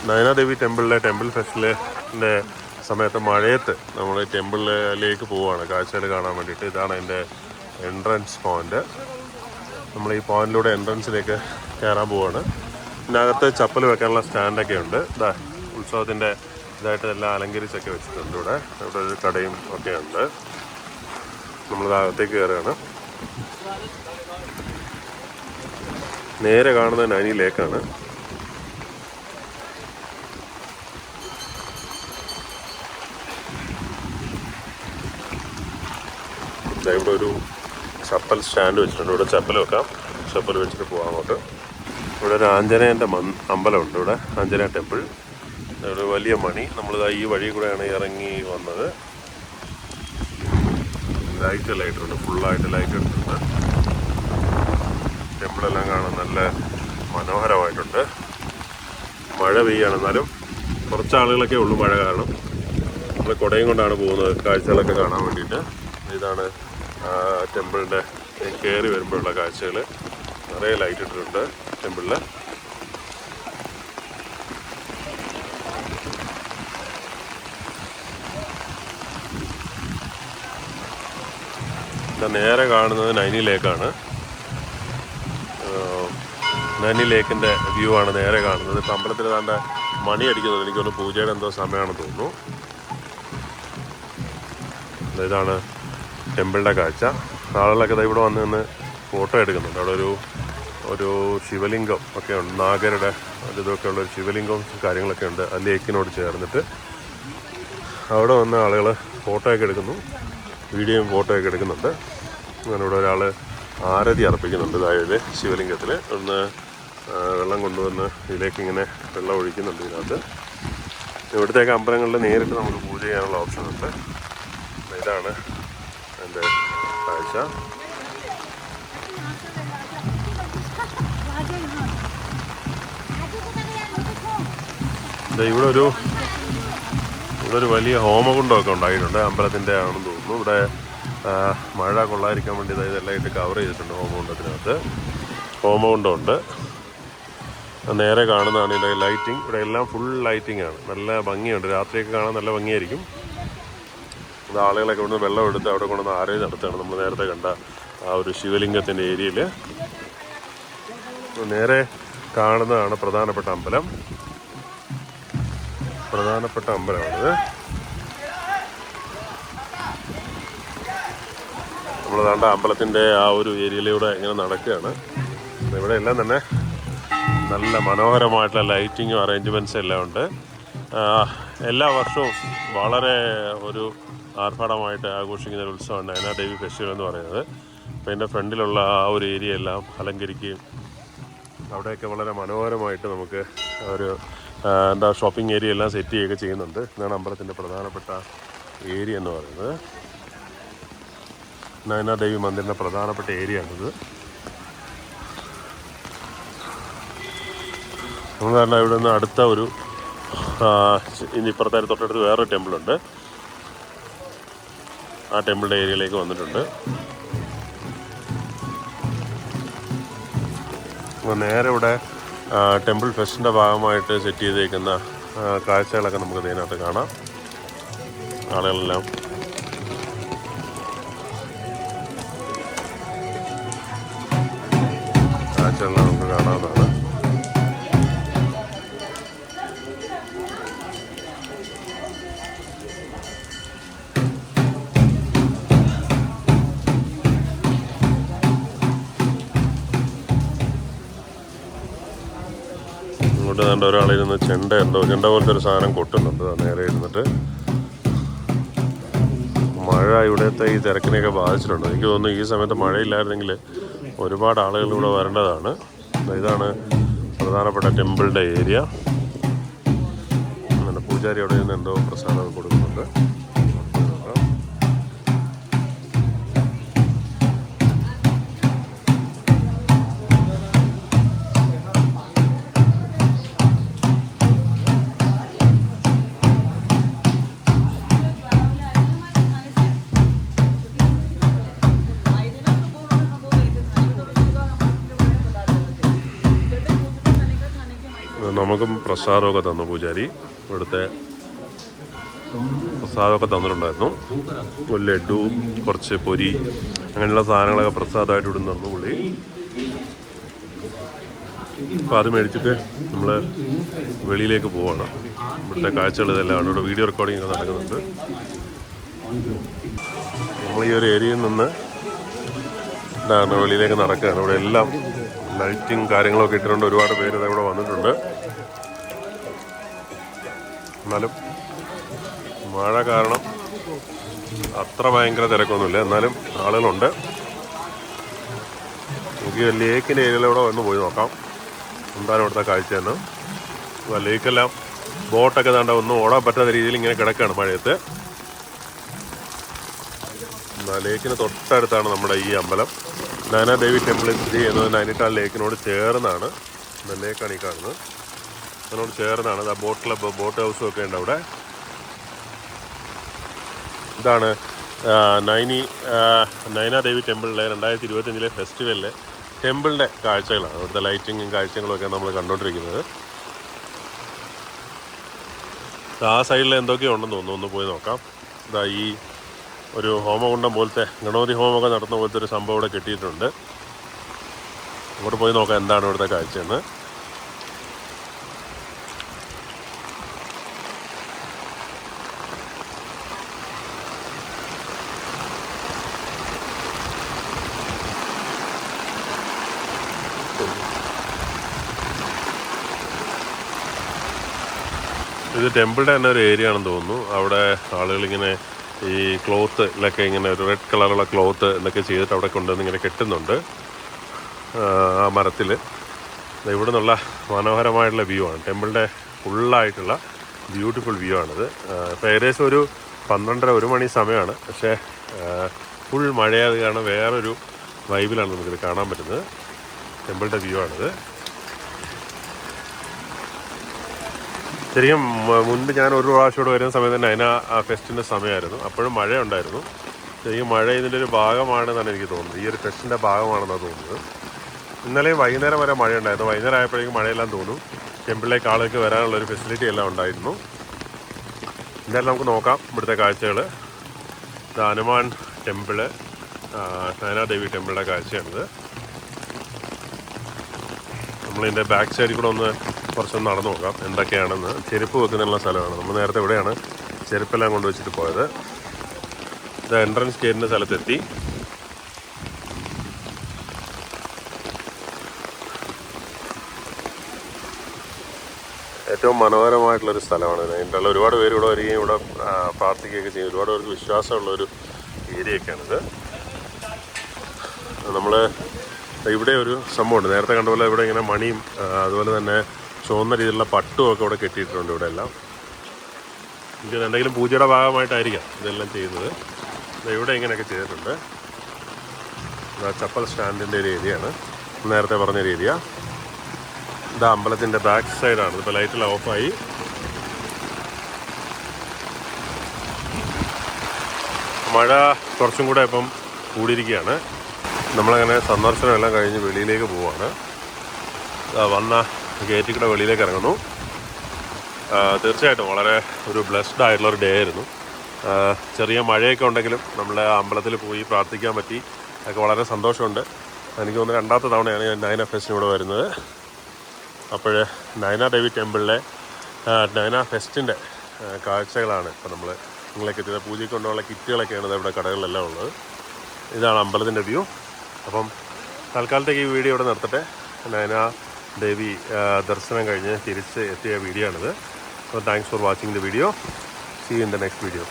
നയനാദേവി temple ഫെസ്റ്റിവലിൻ്റെ സമയത്ത് മഴയത്ത് നമ്മൾ ടെമ്പിളിലേക്ക് പോവുകയാണ് കാഴ്ചകൾ കാണാൻ വേണ്ടിയിട്ട്. ഇതാണ് എൻ്റെ എൻട്രൻസ് പോയിൻ്റ്. നമ്മൾ ഈ പോയിന്റിലൂടെ എൻട്രൻസിലേക്ക് കയറാൻ പോവുകയാണ്. ഇതിനകത്ത് ചപ്പൽ വെക്കാനുള്ള സ്റ്റാൻഡൊക്കെ ഉണ്ട്. ഇതാ ഉത്സവത്തിൻ്റെ ഇതായിട്ട് എല്ലാം അലങ്കരിച്ചൊക്കെ വെച്ചിട്ടുണ്ട്. ഇവിടെ ഒരു കടയും ഒക്കെ ഉണ്ട്. നമ്മളിതകത്തേക്ക് കയറുകയാണ്. നേരെ കാണുന്നത് നൈനി ലേക്കാണ്. ഇവിടെ ഒരു ചപ്പൽ സ്റ്റാൻഡ് വെച്ചിട്ടുണ്ട്. ഇവിടെ ചപ്പൽ വെക്കാം. ചപ്പൽ വെച്ചിട്ട് പോകാം അങ്ങോട്ട്. ഇവിടെ ഒരു ആഞ്ജനേയൻ്റെ അമ്പലമുണ്ട്. ഇവിടെ ആഞ്ജനേയ ടെമ്പിൾ. ഒരു വലിയ മണി. നമ്മളിതാ ഈ വഴി കൂടെയാണ് ഇറങ്ങി വന്നത്. ലൈറ്റ് ഇട്ടുണ്ട്. ഫുള്ളായിട്ട് ലൈറ്റ് ഇട്ടിട്ടുണ്ട്. ടെമ്പിളെല്ലാം കാണാൻ നല്ല മനോഹരമായിട്ടുണ്ട്. മഴ പെയ്യാണ്. എന്നാലും കുറച്ച് ആളുകളൊക്കെ ഉള്ളൂ മഴ കാരണം. നമ്മൾ കുടയും കൊണ്ടാണ് പോകുന്നത് കാഴ്ചകളൊക്കെ കാണാൻ വേണ്ടിയിട്ട്. ഇതാണ് ടെമ്പിളിൻ്റെ കയറി വരുമ്പോഴുള്ള കാഴ്ചകൾ. നിറയെ ലൈറ്റ് ഇട്ടിട്ടുണ്ട് ടെമ്പിളിൽ. നേരെ കാണുന്നത് നൈനി ലേക്കാണ്. നൈനി ലേക്കിൻ്റെ വ്യൂ ആണ് നേരെ കാണുന്നത്. ഇപ്പം അമ്പലത്തിൽ താണ്ട മണി അടിക്കുന്നത് എനിക്കൊന്ന് പൂജയുടെ എന്തോ സമയമാണെന്ന് തോന്നുന്നു. ഇതാണ് ടെമ്പിളിൻ്റെ കാഴ്ച. ആളുകളൊക്കെ ഇവിടെ വന്ന് നിന്ന് ഫോട്ടോ എടുക്കുന്നുണ്ട്. അവിടെ ഒരു ശിവലിംഗം ഒക്കെ ഉണ്ട്. നാഗരുടെ ഇതൊക്കെ ഉള്ളൊരു ശിവലിംഗവും കാര്യങ്ങളൊക്കെ ഉണ്ട് ആ ലേക്കിനോട് ചേർന്നിട്ട്. അവിടെ വന്ന് ആളുകൾ ഫോട്ടോ ഒക്കെ എടുക്കുന്നു. വീഡിയോയും ഫോട്ടോ ഒക്കെ എടുക്കുന്നുണ്ട്. അങ്ങനെ ഇവിടെ ഒരാൾ ആരതി അർപ്പിക്കുന്നുണ്ട്. അതായത് ശിവലിംഗത്തിൽ ഒന്ന് വെള്ളം കൊണ്ടുവന്ന് ഇതിലേക്ക് ഇങ്ങനെ വെള്ളം ഒഴിക്കുന്നുണ്ട്. ഇതിനകത്ത് ഇവിടുത്തേക്ക് അമ്പലങ്ങളിൽ നേരിട്ട് നമുക്ക് പൂജ ചെയ്യാനുള്ള ഓപ്ഷനുണ്ട്. ഇതാണ് എൻ്റെ കാഴ്ച. ഇവിടെ ഒരു വലിയ ഹോമകുണ്ടമൊക്കെ ഉണ്ടായിട്ടുണ്ട്. അമ്പലത്തിൻ്റെ ആണെന്ന് തോന്നുന്നു. ഇവിടെ മഴ കൊള്ളാതിരിക്കാൻ വേണ്ടി ഇതെല്ലാം ഇട്ട് കവർ ചെയ്തിട്ടുണ്ട്. ഹോമകുണ്ടത്തിനകത്ത് ഹോമകുണ്ടമുണ്ട്. നേരെ കാണുന്നതാണ് ഇതിൻ്റെ ലൈറ്റിംഗ്. ഇവിടെ എല്ലാം ഫുൾ ലൈറ്റിംഗ് ആണ്. നല്ല ഭംഗിയുണ്ട്. രാത്രിയൊക്കെ കാണാൻ നല്ല ഭംഗിയായിരിക്കും. അത് ആളുകളൊക്കെ ഇവിടുന്ന് വെള്ളം എടുത്ത് അവിടെ കൊണ്ടുവന്ന് ആരതി നടത്തുകയാണ്. നമ്മൾ നേരത്തെ കണ്ട ആ ഒരു ശിവലിംഗത്തിൻ്റെ ഏരിയയിൽ. നേരെ കാണുന്നതാണ് പ്രധാനപ്പെട്ട അമ്പലമാണിത്. നമ്മൾ കണ്ട അമ്പലത്തിൻ്റെ ആ ഒരു ഏരിയയിലൂടെ ഇങ്ങനെ നടക്കുകയാണ്. ഇവിടെ എല്ലാം തന്നെ നല്ല മനോഹരമായിട്ടുള്ള ലൈറ്റിങ്ങും അറേഞ്ച്മെൻറ്റ്സും എല്ലാം ഉണ്ട്. എല്ലാ വർഷവും വളരെ ഒരു ആർഭാടമായിട്ട് ആഘോഷിക്കുന്ന ഒരു ഉത്സവമാണ് നയനാദേവി ഫെസ്റ്റിവൽ എന്ന് പറയുന്നത്. അപ്പോൾ എൻ്റെ ഫ്രണ്ടിലുള്ള ആ ഒരു ഏരിയ എല്ലാം അലങ്കരിക്കുകയും അവിടെയൊക്കെ വളരെ മനോഹരമായിട്ട് നമുക്ക് ഒരു ഷോപ്പിംഗ് ഏരിയ എല്ലാം സെറ്റ് ചെയ്യുകയൊക്കെ ചെയ്യുന്നുണ്ട്. ഇതാണ് അമ്പലത്തിൻ്റെ പ്രധാനപ്പെട്ട ഏരിയ എന്ന് പറയുന്നത്. നയനാദേവി മന്ദിറിൻ്റെ പ്രധാനപ്പെട്ട ഏരിയ ആണിത്. നമ്മൾ കാരണം ഇവിടെ നിന്ന് അടുത്ത ഇനി ഇപ്പുറത്തായിട്ട് തൊട്ടടുത്ത് വേറൊരു ടെമ്പിളുണ്ട്. ആ ടെമ്പിളിൻ്റെ ഏരിയയിലേക്ക് വന്നിട്ടുണ്ട്. നേരെ ഇവിടെ ടെമ്പിൾ ഫെസ്റ്റിൻ്റെ ഭാഗമായിട്ട് സെറ്റ് ചെയ്തേക്കുന്ന കാഴ്ചകളൊക്കെ നമുക്ക് ഇതിനകത്ത് കാണാം. ആളുകളെല്ലാം കാഴ്ചകളെല്ലാം നമുക്ക് കാണാവുന്നതാണ്. ഇങ്ങോട്ട് കണ്ട ഒരാളിരുന്ന് ചെണ്ട പോലത്തെ ഒരു സാധനം കൊട്ടുന്നുണ്ട് നേരെ ഇരുന്നിട്ട്. മഴ ഇവിടുത്തെ ഈ തിരക്കിനെയൊക്കെ ബാധിച്ചിട്ടുണ്ട്. എനിക്ക് തോന്നുന്നു ഈ സമയത്ത് മഴയില്ലായിരുന്നെങ്കിൽ ഒരുപാട് ആളുകൾ ഇവിടെ വരേണ്ടതാണ്. ഇതാണ് പ്രധാനപ്പെട്ട ടെമ്പിളിൻ്റെ ഏരിയ. അങ്ങനെ പൂജാരി അവിടെ നിന്ന് എന്തോ പ്രസാദം കൊടുക്കുന്നുണ്ട്. നമുക്കും പ്രസാദമൊക്കെ തന്നു പൂജാരി. ഇവിടുത്തെ പ്രസാദമൊക്കെ തന്നിട്ടുണ്ടായിരുന്നു. ഒരു ലഡു, കുറച്ച് പൊരി, അങ്ങനെയുള്ള സാധനങ്ങളൊക്കെ പ്രസാദമായിട്ട് ഇവിടെ തന്നു പുള്ളി. അപ്പോൾ അത് മേടിച്ചിട്ട് നമ്മൾ വെളിയിലേക്ക് പോവാണ്. ഇവിടുത്തെ കാഴ്ചകൾ ഇതെല്ലാം ഇവിടെ വീഡിയോ റെക്കോർഡിംഗ് ഒക്കെ നടക്കുന്നുണ്ട്. നമ്മൾ ഈ ഒരു ഏരിയയിൽ നിന്ന് വെളിയിലേക്ക് നടക്കുകയാണ്. ഇവിടെ എല്ലാം ലൈറ്റിങ് കാര്യങ്ങളൊക്കെ ഇട്ടിട്ടുണ്ട്. ഒരുപാട് പേര് ഇവിടെ വന്നിട്ടുണ്ട്. എന്നാലും മഴ കാരണം അത്ര ഭയങ്കര തിരക്കൊന്നുമില്ല. എന്നാലും ആളുകളുണ്ട്. നമുക്ക് ലേക്കിൻ്റെ ഏരിയയിലൂടെ വന്ന് പോയി നോക്കാം എന്താണ് ഇവിടുത്തെ കാഴ്ചയെന്ന്. ലേക്കെല്ലാം ബോട്ടൊക്കെ താണ്ട ഒന്നും ഓടാൻ പറ്റാത്ത രീതിയിൽ ഇങ്ങനെ കിടക്കുകയാണ് മഴയത്ത്. ലേക്കിന് തൊട്ടടുത്താണ് നമ്മുടെ ഈ അമ്പലം. നയനാദേവി ടെമ്പിൾ സ്ഥിതി ചെയ്യുന്നത് നൈനിറ്റാൽ ലേക്കിനോട് ചേർന്നാണ്. ലേക്കാണ് ഈ കാണുന്നത്. അതിനോട് ചേർന്നാണ്. ആ ബോട്ട് ക്ലബ്ബ്, ബോട്ട് ഹൗസും ഒക്കെ ഉണ്ട് അവിടെ. ഇതാണ് നയനാദേവി ടെമ്പിളിലെ 2025 ഫെസ്റ്റിവലിലെ ടെമ്പിളിൻ്റെ കാഴ്ചകളാണ്. അവിടുത്തെ ലൈറ്റിങ്ങും കാഴ്ചകളും ഒക്കെ നമ്മൾ കണ്ടുകൊണ്ടിരിക്കുന്നത്. ആ സൈഡിൽ എന്തൊക്കെയോ ഉണ്ടെന്ന് തോന്നുന്നു. ഒന്ന് പോയി നോക്കാം. ഇതാ ഈ ഒരു ഹോമകുണ്ടം പോലത്തെ, ഗണപതി ഹോമമൊക്കെ നടത്തുന്ന പോലത്തെ ഒരു സംഭവം ഇവിടെ കെട്ടിയിട്ടുണ്ട്. അങ്ങോട്ട് പോയി നോക്കാം എന്താണ് ഇവിടുത്തെ കാഴ്ചയെന്ന്. ഇത് ടെമ്പിളിൻ്റെ തന്നെ ഒരു ഏരിയ ആണെന്ന് തോന്നുന്നു. അവിടെ ആളുകളിങ്ങനെ ഈ ക്ലോത്തിലൊക്കെ ഇങ്ങനെ ഒരു റെഡ് കളറുള്ള ക്ലോത്ത് എന്നൊക്കെ ചെയ്തിട്ട് അവിടെ കൊണ്ടുവന്ന് ഇങ്ങനെ കെട്ടുന്നുണ്ട് ആ മരത്തിൽ. ഇവിടെ നിന്നുള്ള മനോഹരമായിട്ടുള്ള വ്യൂ ആണ്. ടെമ്പിളിൻ്റെ ഫുള്ളായിട്ടുള്ള ബ്യൂട്ടിഫുൾ വ്യൂ ആണിത്. ഇപ്പോൾ ഏകദേശം ഒരു 12-1 മണി സമയമാണ്. പക്ഷേ ഫുൾ മഴയായത് കാരണം വേറൊരു വൈബിലാണ് നമുക്കിത് കാണാൻ പറ്റുന്നത്. ടെമ്പിളിൻ്റെ വ്യൂ ആണിത്. ശരിക്കും മുൻപ് ഞാൻ ഒരു പ്രാവശ്യം ഇവിടെ വരുന്ന സമയത്ത് തന്നെ അതിന് ആ ഫെസ്റ്റിൻ്റെ സമയമായിരുന്നു. അപ്പോഴും മഴ ഉണ്ടായിരുന്നു. ശരിക്കും മഴ ഇതിൻ്റെ ഒരു ഭാഗമാണെന്നാണ് എനിക്ക് തോന്നുന്നത്. ഈ ഒരു ഫെസ്റ്റിൻ്റെ ഭാഗമാണെന്നാണ് തോന്നുന്നത്. ഇന്നലെയും വൈകുന്നേരം വരെ മഴ ഉണ്ടായിരുന്നു. വൈകുന്നേരം ആയപ്പോഴേക്കും മഴയെല്ലാം തോന്നും. ടെമ്പിളിലേക്ക് ആളുകൾക്ക് വരാനുള്ളൊരു ഫെസിലിറ്റി എല്ലാം ഉണ്ടായിരുന്നു. എന്തായാലും നമുക്ക് നോക്കാം ഇവിടുത്തെ കാഴ്ചകൾ. ഇത് ഹനുമാൻ ടെമ്പിള്, നയനാദേവി ടെമ്പിളിൻ്റെ കാഴ്ചയാണിത്. നമ്മളിതിൻ്റെ ബാക്ക് സൈഡിൽ കൂടെ കുറച്ചൊന്ന് നടന്നു നോക്കാം എന്തൊക്കെയാണെന്ന്. ചെരുപ്പ് വെക്കുന്നുള്ള സ്ഥലമാണ്. നമ്മൾ നേരത്തെ ഇവിടെയാണ് ചെരുപ്പെല്ലാം കൊണ്ടുവച്ചിട്ട് പോയത്. ഇത് എൻട്രൻസ് ഗേറ്റിൻ്റെ സ്ഥലത്തെത്തി. ഏറ്റവും മനോഹരമായിട്ടുള്ളൊരു സ്ഥലമാണ്. അതിൻ്റെ ഉള്ള ഒരുപാട് പേര് ഇവിടെ വരികയും ഇവിടെ പ്രാർത്ഥിക്കുകയൊക്കെ ചെയ്യും. ഒരുപാട് പേർക്ക് വിശ്വാസമുള്ളൊരു ഏരിയയൊക്കെയാണിത്. നമ്മൾ ഇവിടെ ഒരു സംഭവമുണ്ട്. നേരത്തെ കണ്ട പോലെ ഇവിടെ ഇങ്ങനെ മണിയും അതുപോലെ തന്നെ ചുവന്ന രീതിയിലുള്ള പട്ടുമൊക്കെ ഇവിടെ കെട്ടിയിട്ടുണ്ട്. ഇവിടെ എല്ലാം എനിക്ക് എന്തെങ്കിലും പൂജയുടെ ഭാഗമായിട്ടായിരിക്കാം ഇതെല്ലാം ചെയ്യുന്നത്. ഇവിടെ ഇങ്ങനെയൊക്കെ ചെയ്തിട്ടുണ്ട്. ചപ്പൽ സ്റ്റാൻഡിൻ്റെ ഒരു ഏരിയയാണ്, നേരത്തെ പറഞ്ഞൊരു ഏരിയ. ഇത് അമ്പലത്തിൻ്റെ ബാക്ക് സൈഡാണ്. ഇപ്പോൾ ലൈറ്റെല്ലാം ഓഫായി. മഴ കുറച്ചും കൂടെ ഇപ്പം കൂടിയിരിക്കുകയാണ്. നമ്മളങ്ങനെ സന്ദർശനമെല്ലാം കഴിഞ്ഞ് വെളിയിലേക്ക് പോവുകയാണ്. വന്ന ഗേറ്റിൽ കൂടെ വെളിയിലേക്ക് ഇറങ്ങുന്നു. തീർച്ചയായിട്ടും വളരെ ഒരു ബ്ലെസ്ഡ് ആയിട്ടുള്ളൊരു ഡേ ആയിരുന്നു. ചെറിയ മഴയൊക്കെ ഉണ്ടെങ്കിലും നമ്മൾ അമ്പലത്തിൽ പോയി പ്രാർത്ഥിക്കാൻ പറ്റി. അതൊക്കെ വളരെ സന്തോഷമുണ്ട്. എനിക്ക് തോന്നുന്നു 2ാമത്തെ തവണയാണ് ഞാൻ നയന ഫെസ്റ്റിന് ഇവിടെ വരുന്നത്. അപ്പോൾ നയനാദേവി ടെമ്പിളിലെ നയന ഫെസ്റ്റിൻ്റെ കാഴ്ചകളാണ് ഇപ്പോൾ നമ്മൾ നിങ്ങളൊക്കെ എത്തിയത്. പൂജയ്ക്ക് കൊണ്ടുള്ള കിറ്റുകളൊക്കെയാണ് ഇവിടെ കടകളിലെല്ലാം ഉള്ളത്. ഇതാണ് അമ്പലത്തിൻ്റെ വ്യൂ. അപ്പം തൽക്കാലത്തേക്ക് ഈ വീഡിയോ ഇവിടെ നിർത്തട്ടെ. നയനാദേവി ദർശനം കഴിഞ്ഞ് തിരിച്ച് എത്തിയ വീഡിയോ ആണിത്. അപ്പോൾ thanks for watching the video. See you in the next video.